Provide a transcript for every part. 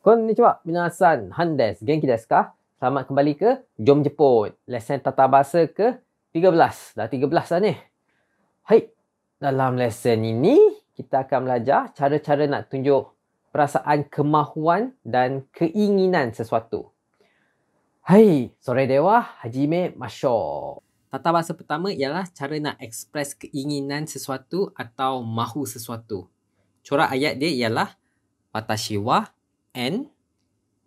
Konnichiwa, minasan, handes, genki desu ka? Selamat kembali ke Jom Jepun. Lesen tata bahasa ke-13. Dah 13 dah ni. Hai, dalam lesen ini kita akan belajar cara-cara nak tunjuk perasaan kemahuan dan keinginan sesuatu. Hai, sore dewa, hajime mashou. Tata bahasa pertama ialah cara nak express keinginan sesuatu atau mahu sesuatu. Corak ayat dia ialah watashi wa en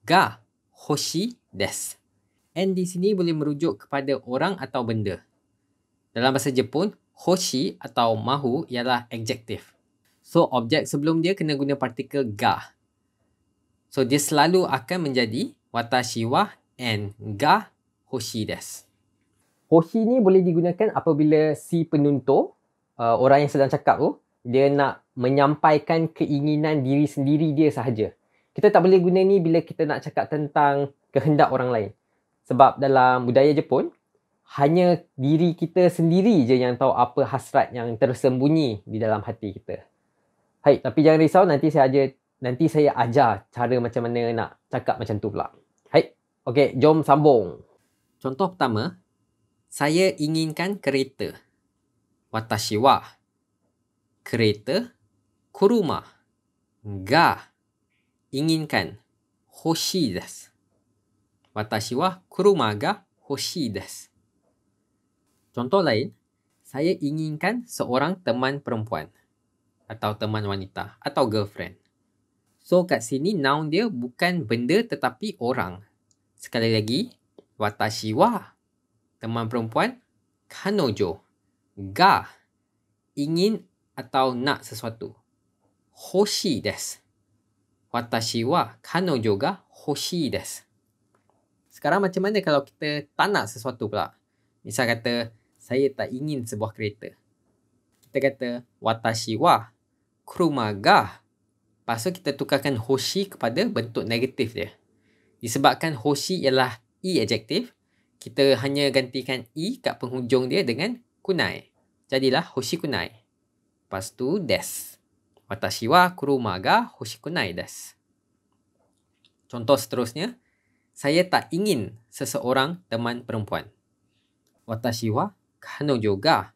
ga hoshi desu. En di sini boleh merujuk kepada orang atau benda. Dalam bahasa Jepun, hoshi atau mahu ialah adjektif. So, objek sebelum dia kena guna partikel ga. So, dia selalu akan menjadi watashi wa en ga hoshi desu. Hoshi ni boleh digunakan apabila si penuntur, orang yang sedang cakap tu, dia nak menyampaikan keinginan diri sendiri dia sahaja. Kita tak boleh guna ni bila kita nak cakap tentang kehendak orang lain. Sebab dalam budaya Jepun, hanya diri kita sendiri je yang tahu apa hasrat yang tersembunyi di dalam hati kita. Hai, tapi jangan risau, nanti saya ajar cara macam mana nak cakap macam tu pula. Hai, okey, jom sambung. Contoh pertama, saya inginkan kereta. Watashi wa kereta kuruma ga inginkan hoshi desu. Watashi wa kuruma ga hoshi desu. Contoh lain, saya inginkan seorang teman perempuan atau teman wanita atau girlfriend. So kat sini noun dia bukan benda tetapi orang. Sekali lagi, watashi wa teman perempuan, kanojo ga ingin atau nak sesuatu. Hoshi desu. Watashi wa kanojo ga hoshi desu. Sekarang macam mana kalau kita tak nak sesuatu pula? Misal kata, saya tak ingin sebuah kereta. Kita kata, watashi wa kuruma ga. Lepas tu kita tukarkan hoshi kepada bentuk negatif dia. Disebabkan hoshi ialah i adjektif, kita hanya gantikan i kat penghujung dia dengan kunai. Jadilah hoshi kunai. Lepas tu desu. Watashi wa kuruma ga hoshi kunai desu. Contoh seterusnya, saya tak ingin seseorang teman perempuan. Watashi wa kanojo ga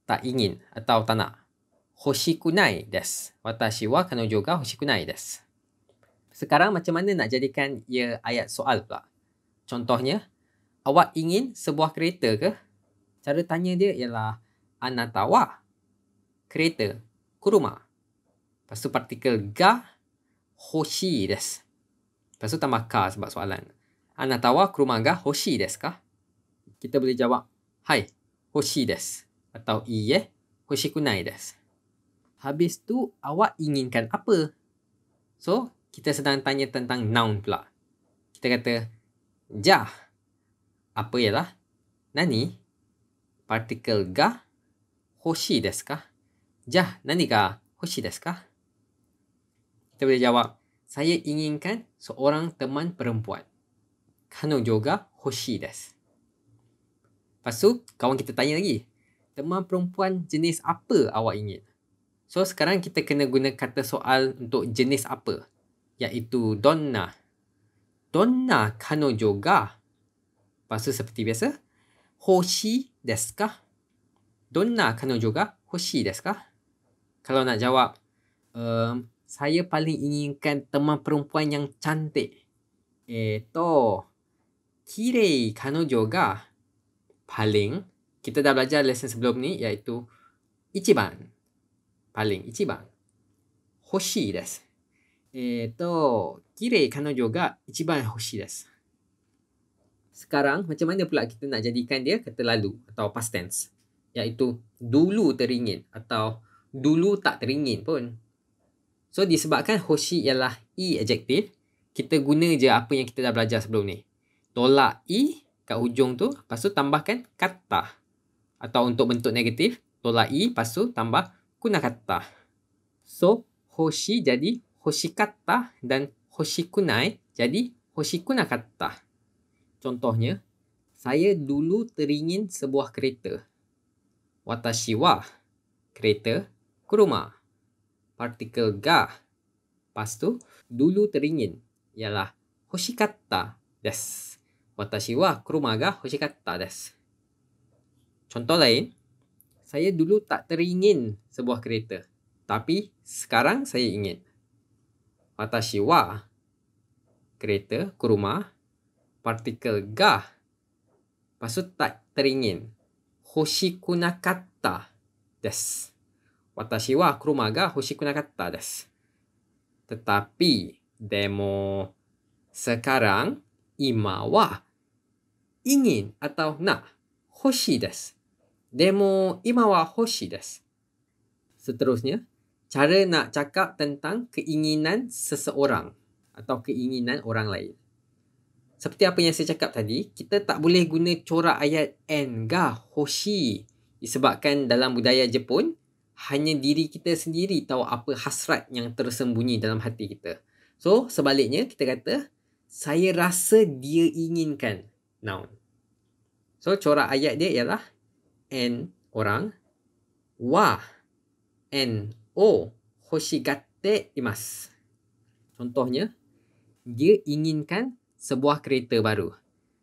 tak ingin atau tak nak. Hoshi kunai desu. Watashi wa kanojo ga hoshi kunai desu. Sekarang macam mana nak jadikan ia ayat soal pula? Contohnya, awak ingin sebuah kereta ke? Cara tanya dia ialah anata wa kereta kuruma. Lepas tu partikel ga hoshi desu. Lepas tu tambah ka sebab soalan. Anata wa kuruma ga hoshi desu ka? Kita boleh jawab, hai, hoshi desu. Atau iye, hoshi kunai desu. Habis tu, awak inginkan apa? So, kita sedang tanya tentang noun pula. Kita kata, ja. Apa ialah? Nani? Partikel ga hoshi desu ka? Ja, nani ga hoshi desu ka? Kita boleh jawab, saya inginkan seorang teman perempuan. Kanojo ga hoshi desu. Lepas tu, kawan kita tanya lagi, teman perempuan jenis apa awak ingin? So, sekarang kita kena guna kata soal untuk jenis apa, iaitu donna. Donna kanojo ga. Lepas tu seperti biasa, hoshi desu ka? Donna kanojo ga hoshi desu ka? Kalau nak jawab, saya paling inginkan teman perempuan yang cantik. Kirei kanojo ga paling. Kita dah belajar lesson sebelum ni, iaitu ichiban. Paling, ichiban. Hoshi desu. Kirei kanojo ga ichiban hoshi desu. Sekarang, macam mana pula kita nak jadikan dia kata lalu atau past tense? Iaitu dulu teringin atau dulu tak teringin pun. So, disebabkan hoshi ialah i adjektif, kita guna je apa yang kita dah belajar sebelum ni. Tolak i kat hujung tu, lepas tu tambahkan kata. Atau untuk bentuk negatif, tolak i, lepas tu tambah kunakata. So, hoshi jadi hoshikata dan hoshikunai jadi hoshikunakata. Contohnya, saya dulu teringin sebuah kereta. Watashi wa kereta kuruma. Partikel ga Lepas tu, dulu teringin ialah hoshikatta desu. Watashi wa kuruma ga hoshikatta desu. Contoh lain, saya dulu tak teringin sebuah kereta. Tapi sekarang saya ingin. Watashi wa kereta, kuruma, partikel ga. Lepas tu tak teringin. Hoshikunakatta desu. Watashi wa kuruma ga hoshikunakatta desu. Tetapi, demo, sekarang, ima wa ingin atau nak. Hoshi desu. Demo, ima wa hoshi desu. Seterusnya, cara nak cakap tentang keinginan seseorang atau keinginan orang lain. Seperti apa yang saya cakap tadi, kita tak boleh guna corak ayat en ga hoshi. Disebabkan dalam budaya Jepun, hanya diri kita sendiri tahu apa hasrat yang tersembunyi dalam hati kita. So, sebaliknya kita kata, saya rasa dia inginkan. Noun. So, corak ayat dia ialah en orang, wa en o hoshigatte imasu. Contohnya, dia inginkan sebuah kereta baru.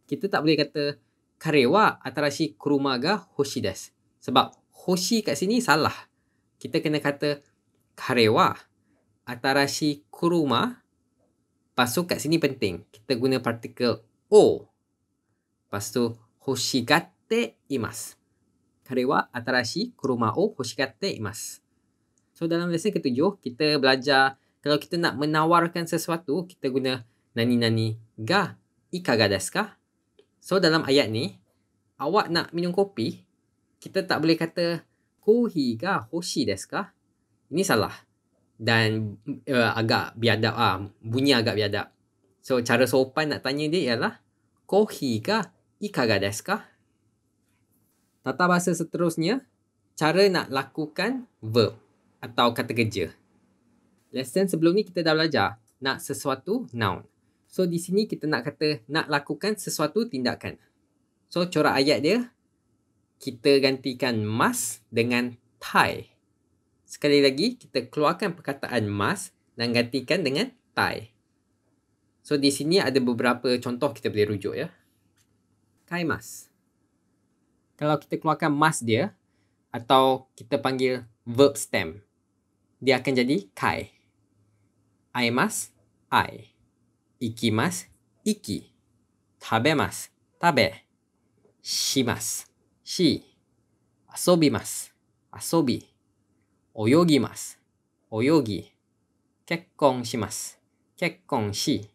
Kita tak boleh kata kare wa atarashi kuruma ga hoshi desu. Sebab hoshi kat sini salah. Kita kena kata kare wa atarashi kuruma. Lepas tu kat sini penting. Kita guna partikel o. Lepas tu hoshigatte imasu. Kare wa atarashi kuruma o hoshigatte imasu. So dalam lesson ke-7 kita belajar kalau kita nak menawarkan sesuatu, kita guna nani-nani ga ikaga desu ka? So dalam ayat ni, awak nak minum kopi, kita tak boleh kata kohi ga hoshi desu ka? Ini salah. Dan agak biadab bunyi agak biadab. So cara sopan nak tanya dia ialah kohi ga ikaga desu ka? Tata bahasa seterusnya, cara nak lakukan verb atau kata kerja. Lesson sebelum ni kita dah belajar nak sesuatu noun. So, di sini kita nak kata nak lakukan sesuatu tindakan. So, corak ayat dia, kita gantikan must dengan tai. Sekali lagi, kita keluarkan perkataan must dan gantikan dengan tai. So, di sini ada beberapa contoh kita boleh rujuk ya. Kaimasu. Kalau kita keluarkan must dia, atau kita panggil verb stem, dia akan jadi kai. Aimasu, ai. Ikimasu, iki. Tabemasu, tabe. Shimasu, shi. Asobimasu, asobi. Oyogimasu, oyogi. Kekkon shimasu, kekkon shi.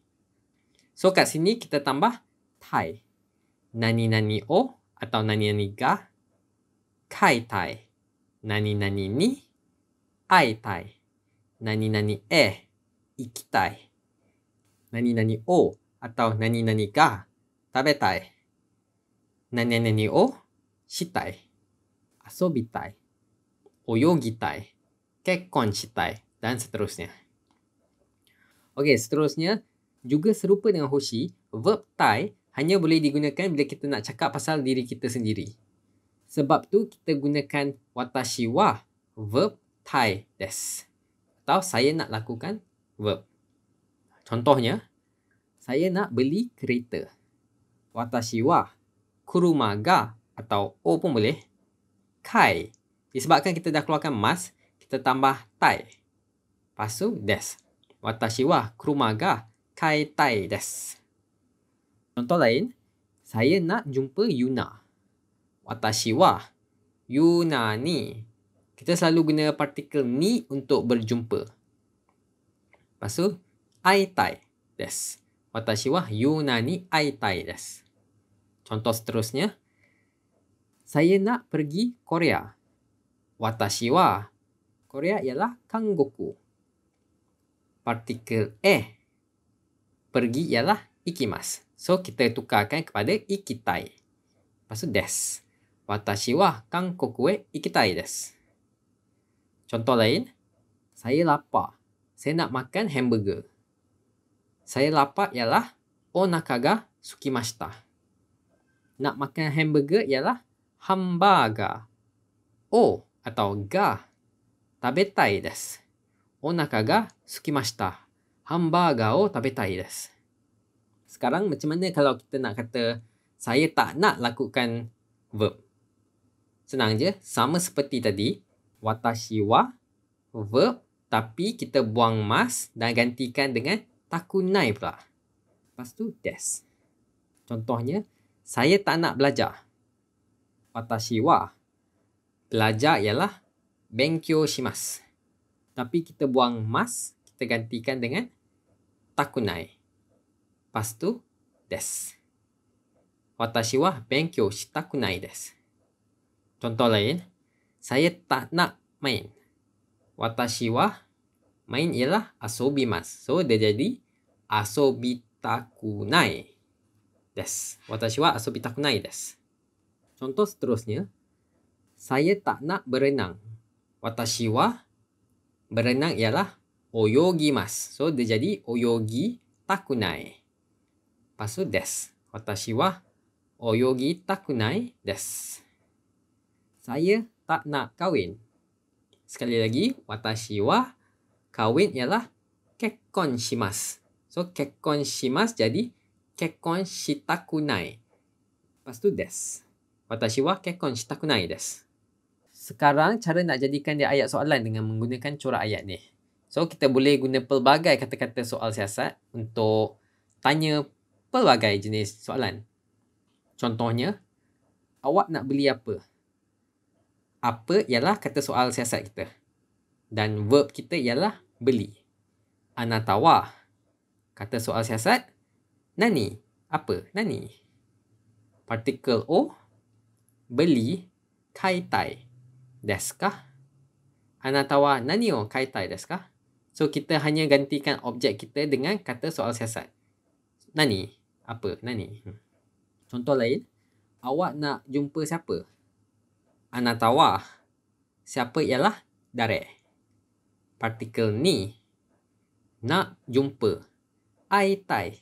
So kat sini kita tambah tai. Nani-nani o atau nani-nani ga. Kaitai. Nani-nani ni aitai. Nani-nani ikitai. Nani-nani o atau nani-nani ga tabetai. Nani-nani o shitai. Asobitai. Oyogitai. Kekkon shitai. Dan seterusnya. Okey, seterusnya juga serupa dengan hoshi, verb tai hanya boleh digunakan bila kita nak cakap pasal diri kita sendiri. Sebab tu kita gunakan watashi wa verb tai desu. Atau saya nak lakukan verb. Contohnya, saya nak beli kereta. Watashi wa kuruma ga atau o pun boleh. Kai. Disebabkan kita dah keluarkan must, kita tambah tai. Lepas tu desu. Watashi wa kuruma ga kaitai desu. Contoh lain, saya nak jumpa Yuna. Watashi wa Yuna ni. Kita selalu guna partikel ni untuk berjumpa. Lepas tu, aitai desu. Watashi wa Yuna ni aitai desu. Contoh seterusnya, saya nak pergi Korea. Watashi wa Korea ialah Kangoku. Partikel pergi ialah ikimasu. So, kita tukarkan kepada ikitai. Lepas tu, desu. Watashi wa Kangoku ikitai desu. Contoh lain, saya lapar. Saya nak makan hamburger. Saya lapar ialah onaka ga sukimashita. Nak makan hamburger ialah hamburger. O atau ga tabetai desu. onaka ga sukimashita. Hamburger o tabetai desu. Sekarang macam mana kalau kita nak kata saya tak nak lakukan verb? Senang je, sama seperti tadi. Watashi wa verb tapi kita buang mas dan gantikan dengan takunai pula. Lepas tu desu. Contohnya, saya tak nak belajar. Watashi wa belajar ialah benkyou shimasu. Tapi kita buang mas, kita gantikan dengan takunai. Lepas tu desu. Watashi wa benkyou shitakunai desu. Contoh lain, saya tak nak main. Watashi wa main ialah asobimasu. So dia jadi asobitakunai desu. Watashi wa asobitakunai desu. Contoh seterusnya, saya tak nak berenang. Watashi wa berenang ialah oyogimasu. So dia jadi oyogi takunai. Lepas tu desu. Watashi wa oyogi takunai desu. Saya tak nak kahwin. Sekali lagi, watashi wa kahwin ialah kekkon shimasu. So kekkon shimasu jadi kekkon shitakunai. Lepas tu desu. Watashi wa kekkon shitakunai desu. Sekarang cara nak jadikan dia ayat soalan dengan menggunakan corak ayat ni. So kita boleh guna pelbagai kata-kata soal siasat untuk tanya pelbagai jenis soalan. Contohnya, awak nak beli apa? Apa ialah kata soal siasat kita. Dan verb kita ialah beli. Anata wa kata soal siasat. Nani? Apa? Nani? Partikel o beli kaitai desu ka? Anata wa nani o kaitai desu ka? So kita hanya gantikan objek kita dengan kata soal siasat. Nani? Apa? Nani? Contoh lain, awak nak jumpa siapa? Anata wa siapa ialah dare. Partikel ni nak jumpa. Aitai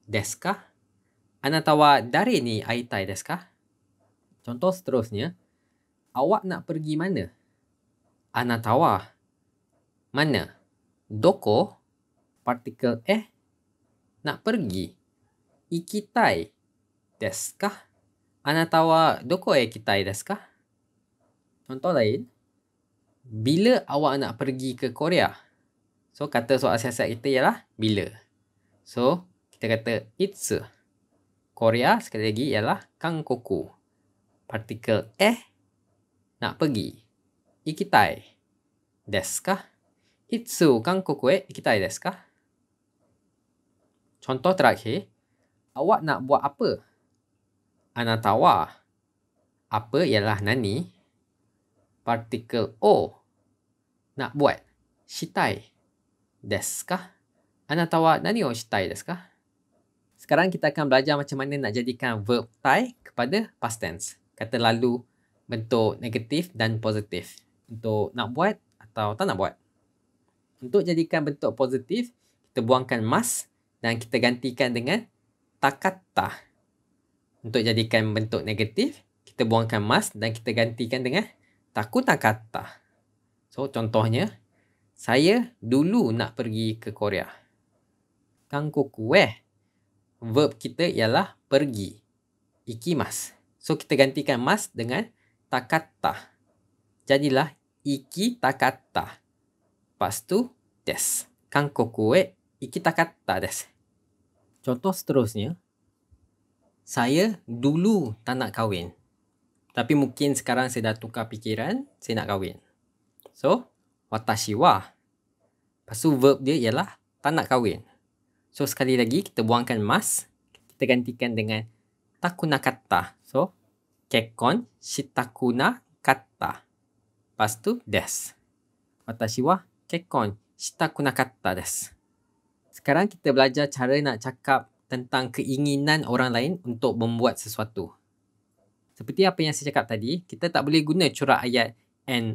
desu ka? Anata wa dare ni aitai desu ka? Contoh seterusnya, awak nak pergi mana? Anata wa mana? Doko? Partikel nak pergi. Ikitai desu ka? Anata wa doko ikitai desu ka? Contoh lain, bila awak nak pergi ke Korea? So, kata soal siasat kita ialah bila. So, kita kata itsu. Korea sekali lagi ialah Kankoku. Partikel nak pergi. Ikitai desu ka? Itsu Kankoku ikitai desu ka? Contoh terakhir, awak nak buat apa? Anata wa apa ialah nani? Partikel o nak buat. Shitai desu ka? Anata wa nani o shitai desu ka? Sekarang kita akan belajar macam mana nak jadikan verb tai kepada past tense. Kata lalu bentuk negatif dan positif. Untuk nak buat atau tak nak buat. Untuk jadikan bentuk positif, kita buangkan mas dan kita gantikan dengan takatta. Untuk jadikan bentuk negatif, kita buangkan mas dan kita gantikan dengan takunakatta. So, contohnya, saya dulu nak pergi ke Korea. Kankoku verb kita ialah pergi. Ikimasu. So, kita gantikan mas dengan takatta. Jadilah ikitakatta. Lepas tu, desu. Kankoku ikitakatta desu. Contoh seterusnya, saya dulu tak nak kahwin. Tapi mungkin sekarang saya dah tukar fikiran, saya nak kahwin. So, watashi wa. Lepas tu verb dia ialah tak nak kahwin. So, sekali lagi kita buangkan mas. Kita gantikan dengan takunakatta. So, kekkon shitakunakatta. Lepas tu, desu. Watashi wa kekkon shitakunakatta desu. Sekarang kita belajar cara nak cakap tentang keinginan orang lain untuk membuat sesuatu. Seperti apa yang saya cakap tadi, kita tak boleh guna corak ayat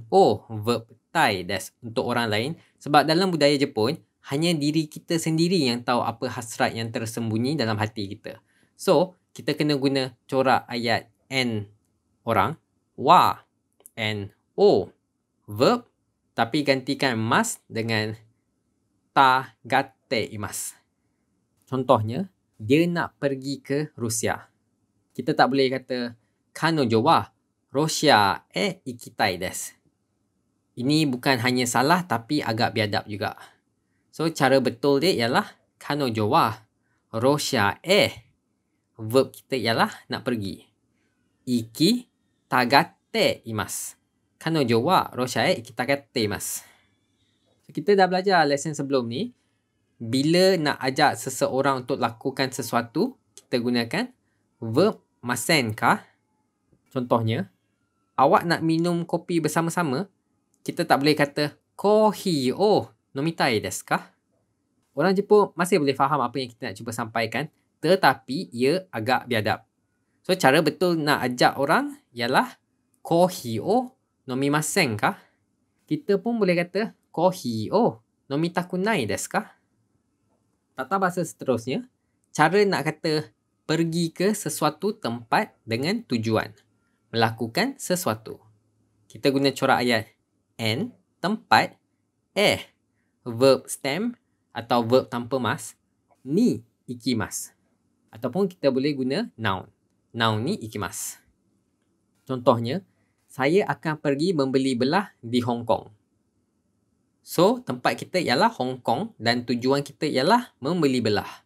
no verb tai desu untuk orang lain sebab dalam budaya Jepun, hanya diri kita sendiri yang tahu apa hasrat yang tersembunyi dalam hati kita. So, kita kena guna corak ayat n orang, wa, no verb, Tapi gantikan mas dengan tagatte imasu. Contohnya, dia nak pergi ke Rusia. Kita tak boleh kata kanojo wa Rusia ikitai desu. Ini bukan hanya salah tapi agak biadab juga. So, cara betul dia ialah kanojo wa Rusia verb kita ialah nak pergi. Iki tagatte imasu. Kanojo wa Rusia ikitagatte imasu. So, kita dah belajar lesson sebelum ni. Bila nak ajak seseorang untuk lakukan sesuatu, kita gunakan verb masen ka. Contohnya, awak nak minum kopi bersama-sama, kita tak boleh kata kohi o nomitai desu ka? Orang Jepun masih boleh faham apa yang kita nak cuba sampaikan, tetapi ia agak biadab. So, cara betul nak ajak orang ialah kohi o nomimasen ka? Kita pun boleh kata kohi o nomitakunai desu ka? Tata bahasa seterusnya, cara nak kata pergi ke sesuatu tempat dengan tujuan. Melakukan sesuatu. Kita guna corak ayat and, tempat, verb stem atau verb tanpa mas, ni ikimasu. Ataupun kita boleh guna noun. Noun ni ikimasu. Contohnya, saya akan pergi membeli belah di Hong Kong. So, tempat kita ialah Hong Kong dan tujuan kita ialah membeli belah.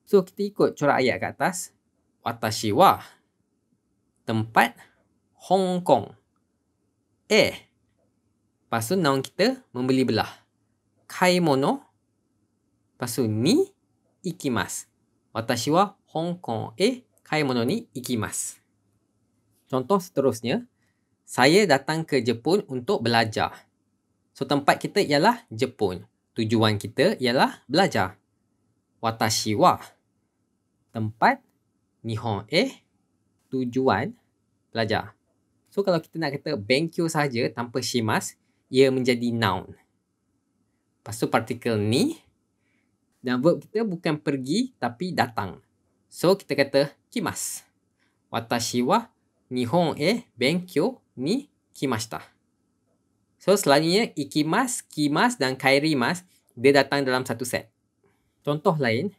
So, kita ikut corak ayat kat atas. Watashi wa tempat Hong Kong. Lepas tu noun kita membeli belah. Kaimono. Lepas tu ni ikimasu. Watashi wa Hong Kong kaimono ni ikimasu. Contoh seterusnya. Saya datang ke Jepun untuk belajar. So, tempat kita ialah Jepun. Tujuan kita ialah belajar. Watashi wa tempat Nihon tujuan belajar. So, kalau kita nak kata benkyo saja tanpa shimasu, ia menjadi noun. Lepas tu partikel ni. Dan verb kita bukan pergi tapi datang. So, kita kata kimasu. Watashi wa Nihon benkyo ni kimashita. So, selanjutnya ikimasu, kimasu dan kaerimasu dia datang dalam satu set. Contoh lain,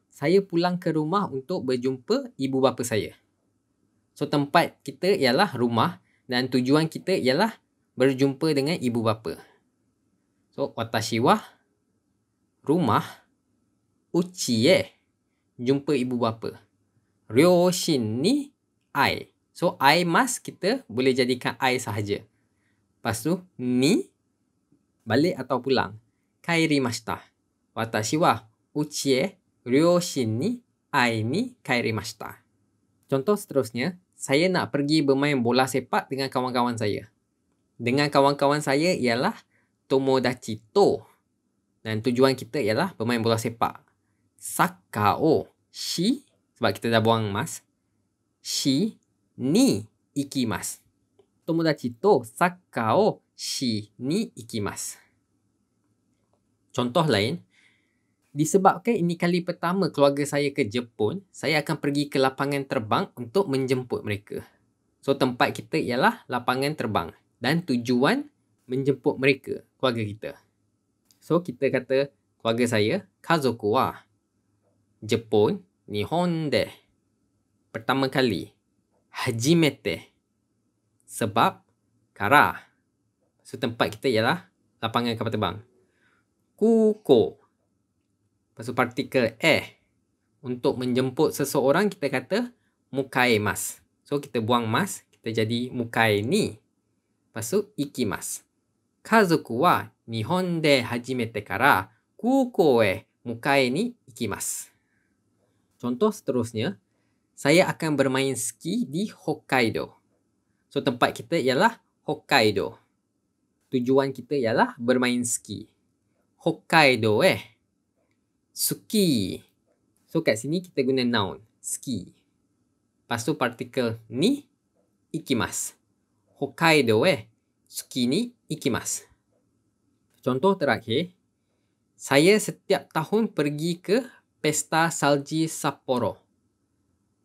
saya pulang ke rumah untuk berjumpa ibu bapa saya. So, tempat kita ialah rumah dan tujuan kita ialah berjumpa dengan ibu bapa. So, watashi wa rumah uchi jumpa ibu bapa. Ryoshin ni I. So, I mas kita boleh jadikan I sahaja. Lepas tu, ni balik atau pulang. Kairimashita. Watashi wa uchi ryoshin ni I ni kairimashita. Contoh seterusnya, saya nak pergi bermain bola sepak dengan kawan-kawan saya. Dengan kawan-kawan saya ialah tomodachi to. Dan tujuan kita ialah bermain bola sepak. Sakka o shi, sebab kita dah buang mas. Shi ni ikimasu. Tomodachi to sakka o shi ni ikimasu. Contoh lain, disebabkan ini kali pertama keluarga saya ke Jepun, saya akan pergi ke lapangan terbang untuk menjemput mereka. So, tempat kita ialah lapangan terbang. Dan tujuan menjemput mereka, keluarga kita. So, kita kata keluarga saya, kazoku wa Jepun, Nihon de. Pertama kali. Hajimete. Sebab kara. So, tempat kita ialah lapangan kapal terbang. Kuko. Lepas tu partikel Untuk menjemput seseorang kita kata mukai mas. So, kita buang mas, kita jadi mukai ni. Lepas tu ikimasu. Kazoku wa Nihon de hajimete kara kuko mukai ni ikimasu. Contoh seterusnya, saya akan bermain ski di Hokkaido. So, tempat kita ialah Hokkaido. Tujuan kita ialah bermain ski. Hokkaido Suki. So, kat sini kita guna noun. Ski. Lepas tu partikel ni ikimasu. Hokkaido suki ni ikimasu. Contoh terakhir. Saya setiap tahun pergi ke Pesta Salji Sapporo.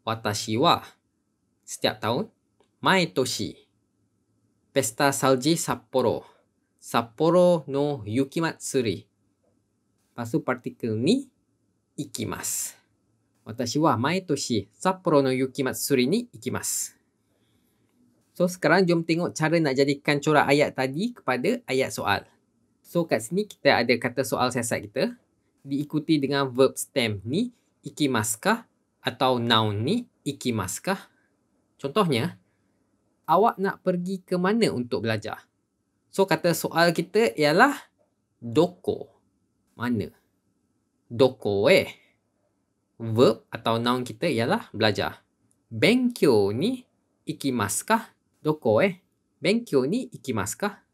Watashi wa setiap tahun. Maitoshi. Pesta Salji Sapporo. Sapporo no yukimatsuri. Lepas tu partikel ni ikimasu. Watashi wa maitoshi Sapporo no yukimatsuri ni ikimasu. So sekarang jom tengok cara nak jadikan corak ayat tadi kepada ayat soal. So kat sini kita ada kata soal siasat kita. Diikuti dengan verb stem ni ikimasu kah atau noun ni ikimasu kah. Contohnya, awak nak pergi ke mana untuk belajar? So kata soal kita ialah doko. Mana? Doko Verb atau noun kita ialah belajar. Benkyou ni ikimasu kah? Doko Benkyou ni ikimasu kah?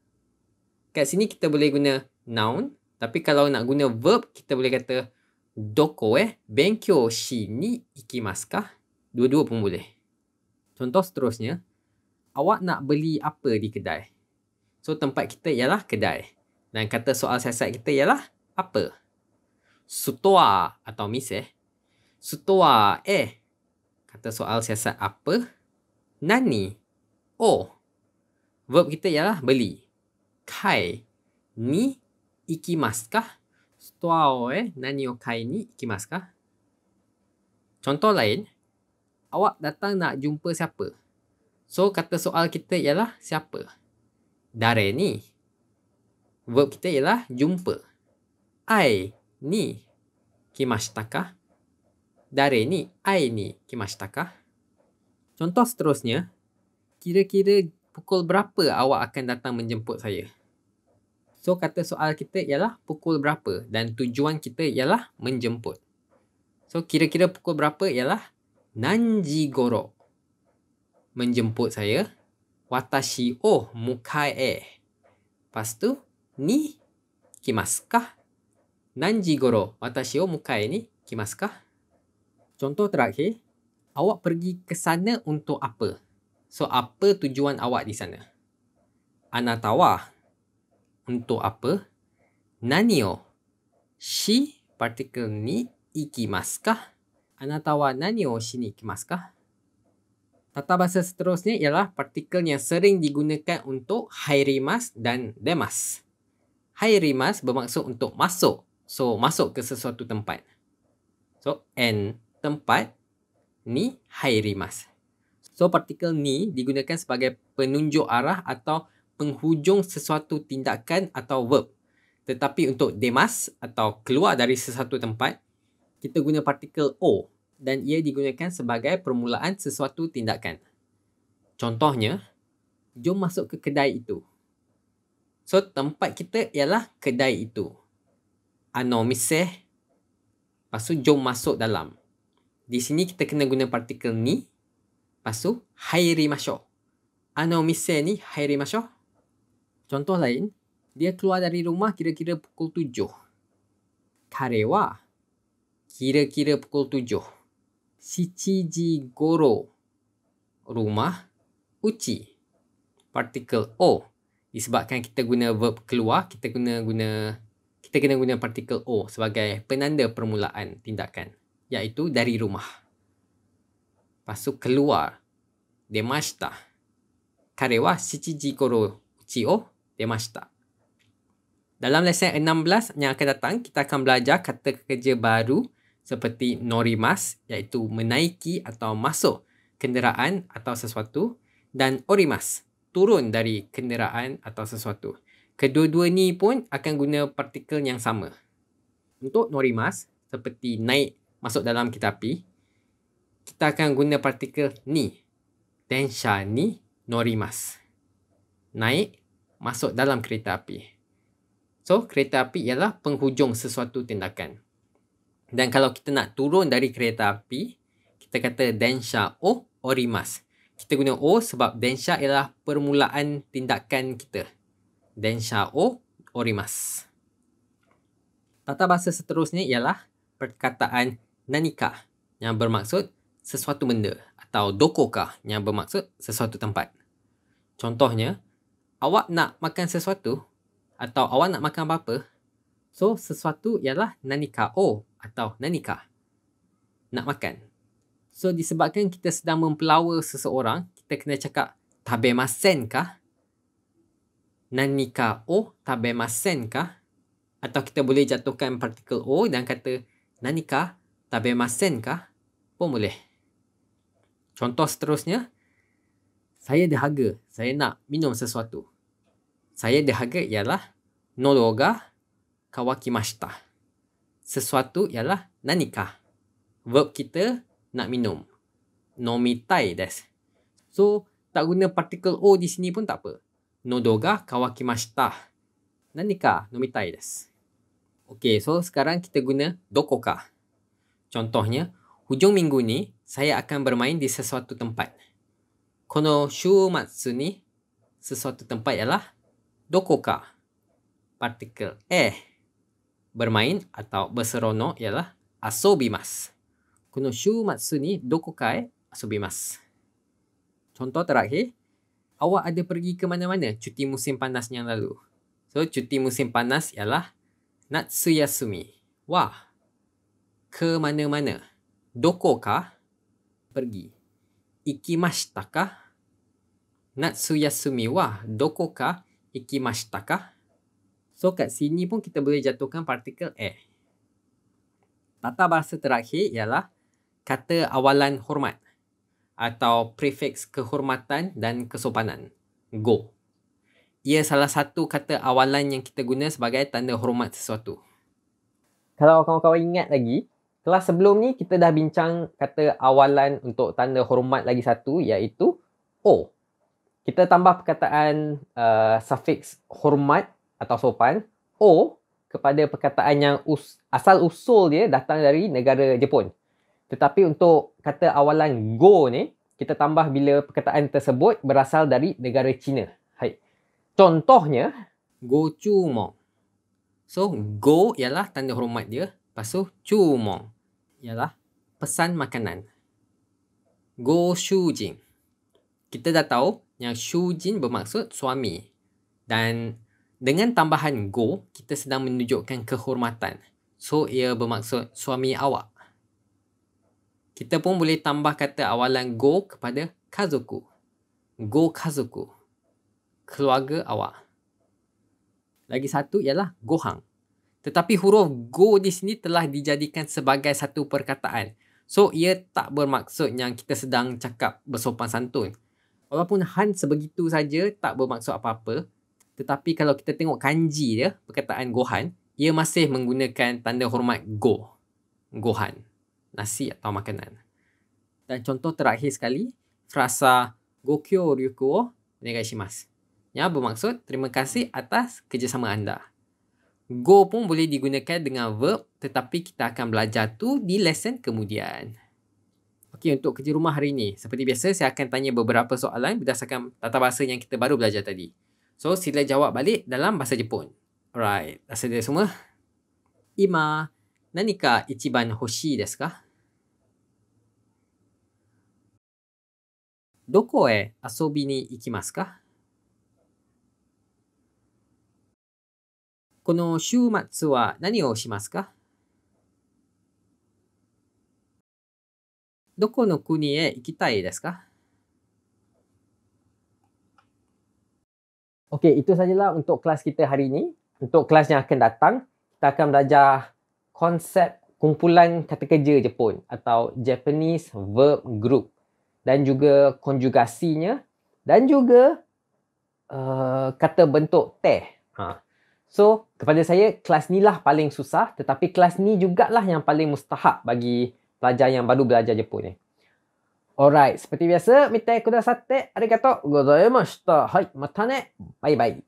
Kat sini kita boleh guna noun. Tapi kalau nak guna verb, kita boleh kata doko benkyou shi ni ikimasu kah? Dua-dua pun boleh. Contoh seterusnya, awak nak beli apa di kedai? So tempat kita ialah kedai. Dan kata soal siasat kita ialah apa? Sutoa atau mise. Sutoa kata soal siasat apa? Nani verb kita ialah beli. Kai ni ikimasu kah? Sutoa nani o kai ni ikimasu kah? Contoh lain, awak datang nak jumpa siapa? So kata soal kita ialah siapa? Dare ni. Verb kita ialah jumpa. Ai ni kimashita kah? Dare ni ai ni kimashita kah? Contoh seterusnya, kira-kira pukul berapa awak akan datang menjemput saya? So kata soal kita ialah pukul berapa dan tujuan kita ialah menjemput. So kira-kira pukul berapa ialah nanji goro. Menjemput saya. Watashi o mukae. Lepas tu ni kimasu kah? Nanji goro watashi o mukae ni kimasu kah? Contoh terakhir, awak pergi ke sana untuk apa? So, apa tujuan awak di sana? Anata wa untuk apa? Nani o shi partikel ni ikimasu kah? Anata wa nani o shi ni ikimasu kah? Tata bahasa seterusnya ialah partikel yang sering digunakan untuk hairimasu dan demasu. Hairimasu bermaksud untuk masuk. So, masuk ke sesuatu tempat. So, tempat ni hairimasu. So, partikel ni digunakan sebagai penunjuk arah atau penghujung sesuatu tindakan atau verb. Tetapi untuk demasu atau keluar dari sesuatu tempat, kita guna partikel o dan ia digunakan sebagai permulaan sesuatu tindakan. Contohnya, jom masuk ke kedai itu. So, tempat kita ialah kedai itu. Ano mise. Lepas tu, jom masuk dalam. Di sini kita kena guna partikel ni. Lepas tu, hairimashou. Ano mise ni hairimashou. Contoh lain, dia keluar dari rumah kira-kira pukul 7. Kare wa kira-kira pukul 7. Shichiji goro. Rumah. Uchi. Partikel o. Disebabkan kita guna verb keluar, kita kena guna partikel o sebagai penanda permulaan tindakan. Iaitu dari rumah. Lepas tu keluar. Demashita. Kare wa shichiji goro uchi o demashita. Dalam lesen 16 yang akan datang, kita akan belajar kata kerja baru seperti norimasu, iaitu menaiki atau masuk kenderaan atau sesuatu, dan orimasu, turun dari kenderaan atau sesuatu. Kedua-dua ni pun akan guna partikel yang sama. Untuk norimasu, seperti naik masuk dalam kereta api, kita akan guna partikel ni. Densha ni norimasu. Naik, masuk dalam kereta api. So, kereta api ialah penghujung sesuatu tindakan. Dan kalau kita nak turun dari kereta api, kita kata densha o orimasu. Kita guna o sebab densha ialah permulaan tindakan kita. Densha o orimasu. Tata bahasa seterusnya ialah perkataan nanika yang bermaksud sesuatu benda atau dokoka yang bermaksud sesuatu tempat. Contohnya, awak nak makan sesuatu atau awak nak makan apa-apa. So, sesuatu ialah nanika o atau nanika. Nak makan. So, disebabkan kita sedang mempelawa seseorang, kita kena cakap tabemasen kah? Nani ka o tabemasen ka? Atau kita boleh jatuhkan partikel o dan kata nani ka tabemasen ka? Pun boleh. Contoh seterusnya, saya dahaga. Saya nak minum sesuatu. Saya dahaga ialah nodo ga kawakimashita. Sesuatu ialah nani ka. Verb kita nak minum. Nomitai desu. So, tak guna partikel o di sini pun tak apa. Nodo ga kawakimashita. Nani ka nomitai desu. Okey, so sekarang kita guna doko ka. Contohnya, hujung minggu ni saya akan bermain di sesuatu tempat. Kono shumatsu ni sesuatu tempat ialah doko ka. Partikel bermain atau berseronok ialah asobimasu. Kono shumatsu ni doko ka asobimasu. Contoh terakhir, awak ada pergi ke mana-mana cuti musim panas yang lalu? So, cuti musim panas ialah Natsuyasumi wa ke mana-mana. Doko ka pergi. Ikimashita ka? Natsuyasumi wa doko ka ikimashita ka? So kat sini pun kita boleh jatuhkan partikel Tata bahasa terakhir ialah kata awalan hormat atau prefix kehormatan dan kesopanan. Go. Ia salah satu kata awalan yang kita guna sebagai tanda hormat sesuatu. Kalau kawan-kawan ingat lagi, kelas sebelum ni kita dah bincang kata awalan untuk tanda hormat lagi satu, iaitu O. Kita tambah perkataan suffix hormat atau sopan, O, kepada perkataan yang asal usul dia datang dari negara Jepun. Tetapi untuk kata awalan go ni, kita tambah bila perkataan tersebut berasal dari negara China. Hai. Contohnya, gochumon. So, go ialah tanda hormat dia. Lepas tu, chumon ialah pesan makanan. Go shujin. Kita dah tahu yang shujin bermaksud suami. Dan dengan tambahan go, kita sedang menunjukkan kehormatan. So, ia bermaksud suami awak. Kita pun boleh tambah kata awalan go kepada kazoku. Go kazoku. Keluarga awak. Lagi satu ialah gohang. Tetapi huruf go di sini telah dijadikan sebagai satu perkataan. So, ia tak bermaksud yang kita sedang cakap bersopan santun. Walaupun han sebegitu saja tak bermaksud apa-apa. Tetapi kalau kita tengok kanji dia, perkataan gohan, ia masih menggunakan tanda hormat go. Gohan. Nasi atau makanan. Dan contoh terakhir sekali, frasa gokyo ryuku wo onegaishimasu. Yang bermaksud terima kasih atas kerjasama anda. Go pun boleh digunakan dengan verb, tetapi kita akan belajar tu di lesson kemudian. Okey, untuk kerja rumah hari ini, seperti biasa saya akan tanya beberapa soalan berdasarkan tata bahasa yang kita baru belajar tadi. So, sila jawab balik dalam bahasa Jepun. Alright, dah sedia semua? Ima, nanika ichiban hoshii desu ka? Doko e asobi ni ikimasu ka? この週末は何をしますか? どこの国へ行きたいですか? Okey, itu sajalah untuk kelas kita hari ini. Untuk kelas yang akan datang, kita akan belajar konsep kumpulan kata kerja Jepun atau Japanese Verb Group dan juga konjugasinya dan juga kata bentuk teh. So, kepada saya, kelas ni lah paling susah, tetapi kelas ni jugalah yang paling mustahak bagi pelajar yang baru belajar Jepun ni. Alright, seperti biasa, mitai kudasate arigatou gozaimashita. Hai, mata ne. Bye bye.